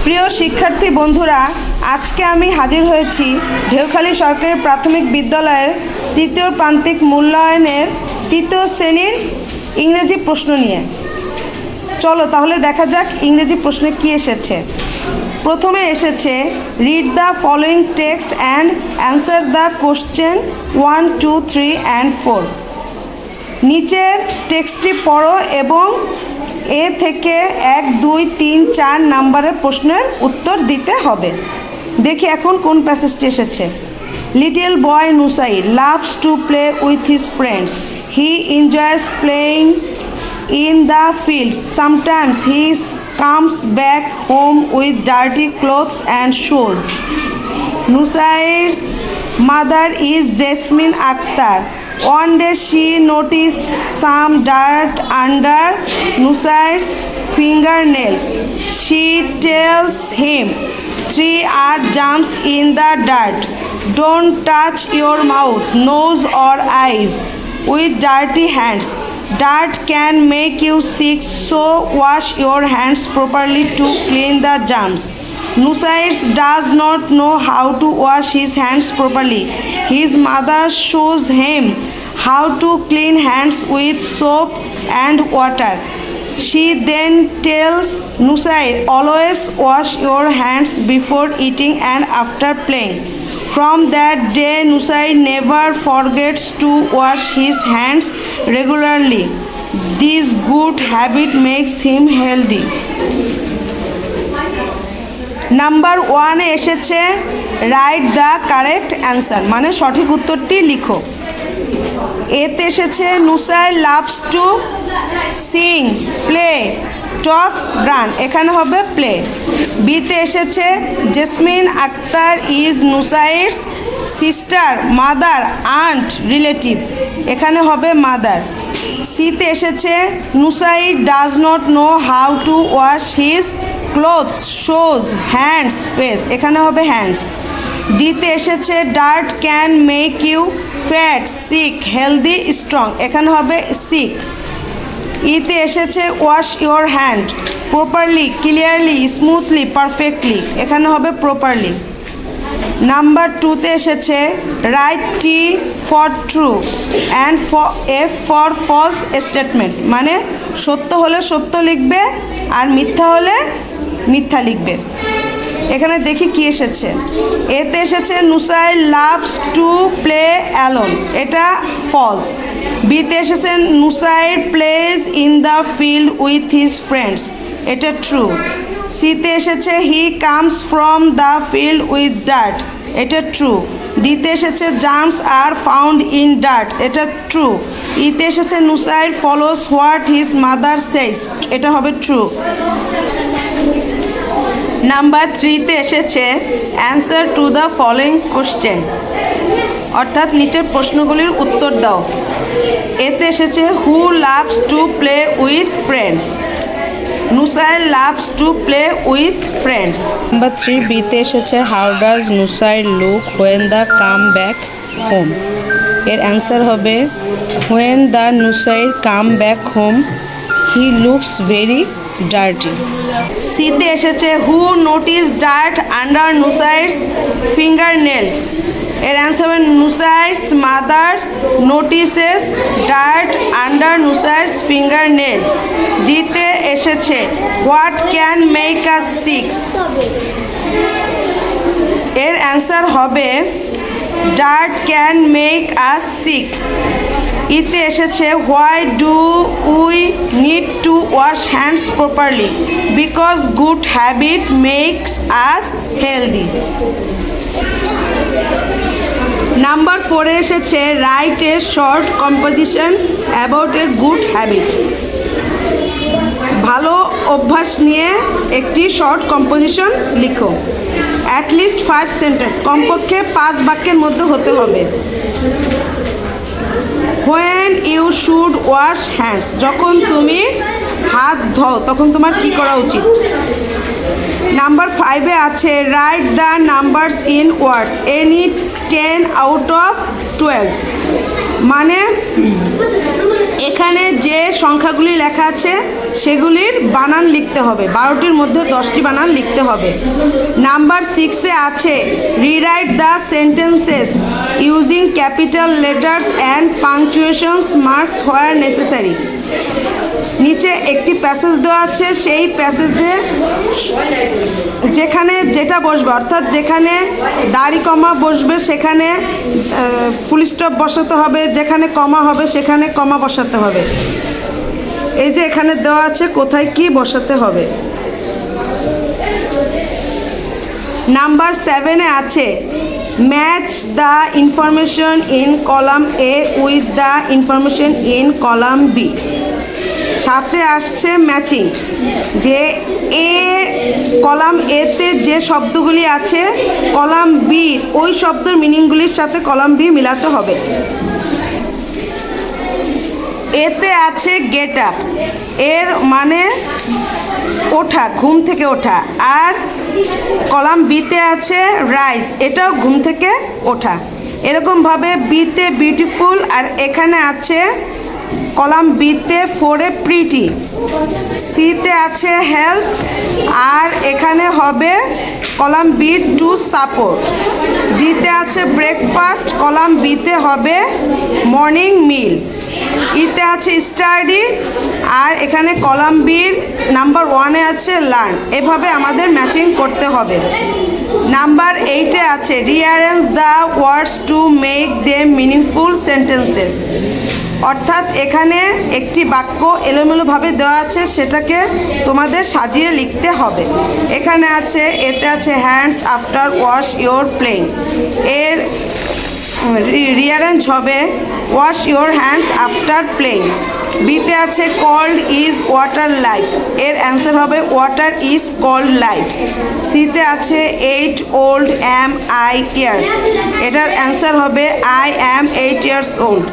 প্রিয় শিক্ষার্থী বন্ধুরা, আজকে আমি হাজির হয়েছি ঢেউখালী সরকারি প্রাথমিক বিদ্যালয়ের তৃতীয় প্রান্তিক মূল্যায়নের তৃতীয় শ্রেণীর ইংরেজি প্রশ্ন নিয়ে। চলো তাহলে দেখা যাক ইংরেজি প্রশ্নে কি এসেছে। প্রথমে এসেছে read the following text and answer the question 1, 2, 3 and 4। নিচের টেক্সটটি পড়ো এবং এ থেকে 1, 2, 3, 4 নাম্বারের প্রশ্নের উত্তর দিতে হবে। দেখি এখন কোন প্যাসেজটি এসেছে। Little boy Nusair loves to play with his friends. He enjoys playing in the fields. Sometimes he comes back home with dirty clothes and shoes. Nusai's mother is Jasmine Akhtar. One day she noticed some dirt under Nusai's fingernails. She tells him, 3 are germs in the dirt. Don't touch your mouth, nose or eyes with dirty hands. Dirt can make you sick, so wash your hands properly to clean the germs. Nusai does not know how to wash his hands properly. His mother shows him how to clean hands with soap and water. She then tells Nusai, always wash your hands before eating and after playing. From that day, Nusai never forgets to wash his hands regularly. This good habit makes him healthy. Number 1 এসেছে write the correct answer, মানে সঠিক উত্তরটি লিখো। এতে এসেছে Nusai loves to sing, play, talk, run, এখানে হবে play. বিতে এসেছে Jasmine Akter is Nusai's sister, mother, aunt, relative, এখানে হবে মাদার। সিতে এসেছে Nusai does not know how to wash his clothes, shoes, hands, face, এখানে হবে হ্যান্ডস। ডিতে এসেছে dirt can make you fat, sick, healthy, strong, এখানে হবে সিক। ইতে এসেছে wash your hand properly, clearly, smoothly, perfectly, এখানে হবে প্রপারলি। নাম্বার 2তে এসেছে right T for true and F for false statement, মানে সত্য হলে সত্য লিখবে আর মিথ্যা হলে মিথ্যা লিখবে। এখানে দেখি কি এসেছে। এতে এসেছে Nusai loves to play alone, এটা ফলস। বিতে এসেছে Nusai plays in the field with his friends, এটা ট্রু। সিতে এসেছে he comes from the field with dirt, এটা ট্রু। ডিতে এসেছে germs are found in dirt, এটা ট্রু। ইতে এসেছে Nusai follows what his mother says, এটা হবে ট্রু। নাম্বার 3তে এসেছে answer to the following question, অর্থাৎ নিচের প্রশ্নগুলির উত্তর দাও। এতে এসেছে who loves to play with friends, Nusai loves to play with friends. Number 3বিতে এসেছে how does Nusai look when the come back home, এর অ্যান্সার হবে when the Nusai come back home he looks very dirty. সিতে এসেছে who notice dirt under Nusai's finger nails, এর answer হবে Nusai's mother's notices dirt under Nusai's finger nails. ডিতে এসেছে what can make us sick, এর answer হবে dirt can make us sick. ইতে এসেছে why do we need to wash hands properly, because good habit makes us healthy. Number 4-এ এসেছে write a short composition about a good habit, ভালো অভ্যাস নিয়ে একটি শর্ট কম্পোজিশন লিখো। অ্যাটলিস্ট 5 সেন্টেন্স, কমপক্ষে 5 বাক্যের মধ্যে হতে হবে। When you should wash hands, যখন তুমি হাত ধোও তখন তোমার কি করা উচিত। নাম্বার 5-এ আছে write the numbers in words, any 10 out of 12, মানে এখানে যে সংখ্যাগুলি লেখা আছে সেগুলির বানান লিখতে হবে, 12টির মধ্যে 10টি বানান লিখতে হবে। নাম্বার 6-এ আছে rewrite the sentences using capital letters and পাংচুয়েশনস marks where necessary. নিচে একটি প্যাসেজ দেওয়া আছে, সেই প্যাসেজে যেখানে যেটা বসবে, অর্থাৎ যেখানে দাড়ি কমা বসবে সেখানে ফুল স্টপ বসাতে হবে, যেখানে কমা হবে সেখানে কমা বসাতে হবে। এই যে এখানে দেওয়া আছে কোথায় কি বসাতে হবে। নাম্বার 7-এ আছে match the information in column A with the information in column B. সাথে আসছে ম্যাচিং, যে কলাম এতে যে শব্দগুলি আছে কলাম বি ওই শব্দের মিনিংগুলির সাথে কলাম বি মিলাতে হবে। এতে আছে গেট আপ, এর মানে ওঠা, ঘুম থেকে ওঠা। আর কলাম বিতে আছে রাইজ, এটাও ঘুম থেকে ওঠা। এরকমভাবে বিতে বিউটিফুল, আর এখানে আছে কলাম বিতে 4-এ প্রিটি, সিতে আছে হেল্প, আর এখানে হবে কলাম বি টু সাপোর্ট। ডিতে আছে ব্রেকফাস্ট, কলাম বিতে হবে মর্নিং মিল। ইতে আছে স্টাডি, আর এখানে কলাম বির নাম্বার 1-এ আছে লার্ন। এভাবে আমাদের ম্যাচিং করতে হবে। নাম্বার 8-এ আছে rearrange the words to make them meaningful sentences, অর্থাৎ এখানে একটি বাক্য এলোমেলোভাবে দেওয়া আছে, সেটাকে তোমাদের সাজিয়ে লিখতে হবে। এখানে আছে, এতে আছে hands after wash your playing, এর রিঅ্যারেঞ্জ হবে wash your hands after playing. বিতে আছে কল্ড ইজ ওয়াটার লাইফ, এর অ্যান্সার হবে ওয়াটার ইজ কল্ড লাইফ। সিতে আছে 8 ওল্ড অ্যাম আই ইয়ার্স, এটার অ্যান্সার হবে আই অ্যাম 8 ইয়ার্স ওল্ড।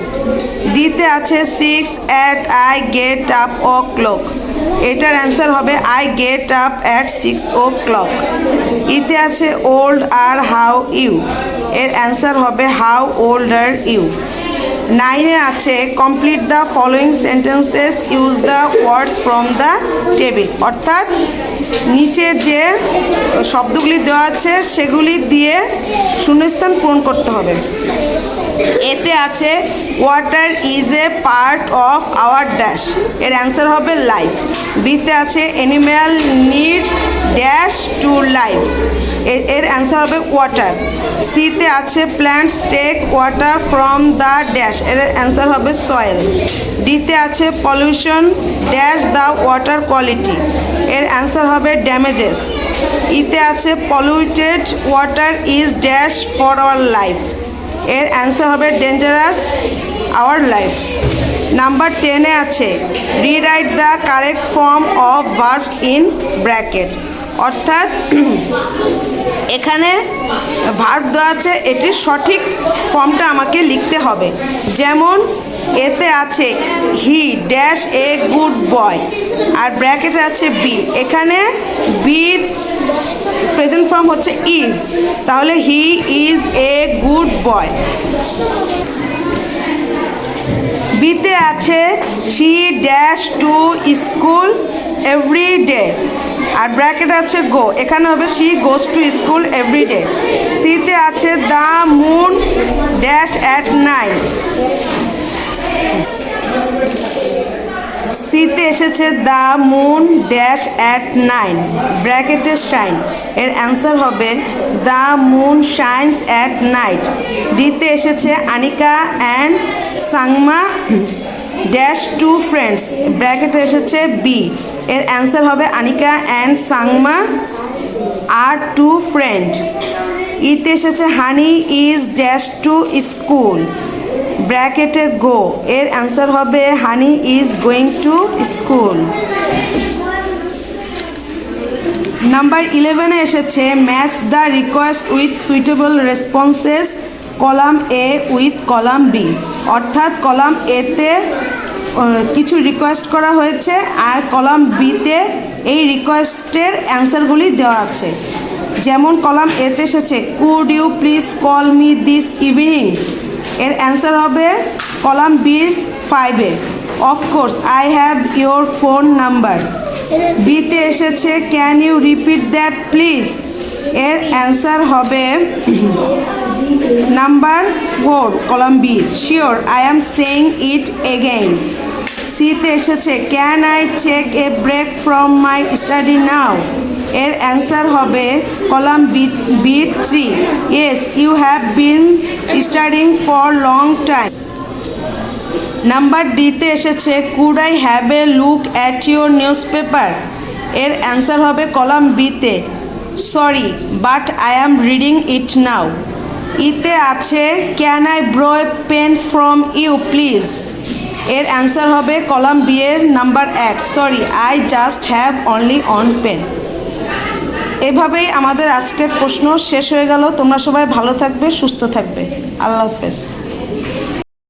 ডিতে আছে 6 at I get up o'clock, এটার অ্যান্সার হবে I get up at 6 o'clock। ইতে আছে ওল্ড আর হাউ ইউ, এর অ্যান্সার হবে হাউ ওল্ড আর ইউ। 9-এ আছে complete the following sentences use the words from the table, অর্থাৎ নিচে যে শব্দগুলি দেওয়া আছে সেগুলি দিয়ে শূন্যস্থান পূরণ করতে হবে। এতে আছে water is a part of our dash, এর অ্যান্সার হবে লাইফ। বিতে আছে animal need dash to life, এর অ্যান্সার হবে ওয়াটার। সিতে আছে plants take water from the dash, এর অ্যান্সার হবে সয়েল। ডিতে আছে pollution dash the water quality, এর অ্যান্সার হবে ড্যামেজেস। ইতে আছে polluted water is dash for our life, এর অ্যান্সার হবে ডেঞ্জারাস আওয়ার লাইফ। নাম্বার 10-এ আছে rewrite the correct form of verbs in bracket, অর্থাৎ এখানে ভার্ব দেওয়া আছে, এটির সঠিক ফর্মটা আমাকে লিখতে হবে। যেমন এতে আছে he dash a good boy, আর ব্র্যাকেটে আছে বি, এখানে বির প্রেজেন্ট ফর্ম হচ্ছে ইজ, তাহলে he is a good boy. বিতে আছে she dash to school every day, আর ব্র্যাকেট আছে গো, এখানে হবে she goes to school every day. সিতে আছে the moon dash at night, সিতে এসেছে দ্য মুন ড্যাশ অ্যাট 9, ব্র্যাকেটে শাইন, এর অ্যান্সার হবে the moon shines at night. ডিতে এসেছে Anika and Sangma dash two friends, ব্র্যাকেটে এসেছে বি, এর অ্যান্সার হবে Anika and Sangma are two friend. ইতে এসেছে honey is dash to school, ব্র্যাকেটে গো, এর অ্যান্সার হবে honey is going to school. Number 11-এ এসেছে match the request with suitable responses column A with column B, অর্থাৎ কলাম এতে কিছু রিকোয়েস্ট করা হয়েছে আর কলাম বিতে এই রিকোয়েস্টের অ্যান্সারগুলি দেওয়া আছে। যেমন কলাম এতে এসেছে could you please call me this evening, এর অ্যান্সার হবে কলাম বির 5-এ। Of course I have your phone number. বিতে এসেছে can you repeat that please. এর অ্যান্সার হবে number 4 column B, sure I am saying it again. সিতে এসেছে can I take a break from my study now. এর answer হবে column B 3, yes you have been studying for long time. Number ডিতে এসেছে could I have a look at your newspaper. এর answer হবে column বিতে sorry but I am reading it now. ইতে আছে can I borrow a pen from you please. এর answer হবে column B এর number 1, sorry I just have only one pen. এভাবেই আমাদের আজকের প্রশ্ন শেষ হয়ে গেল। তোমরা সবাই ভালো থাকবে, সুস্থ থাকবে। আল্লাহ হাফেজ।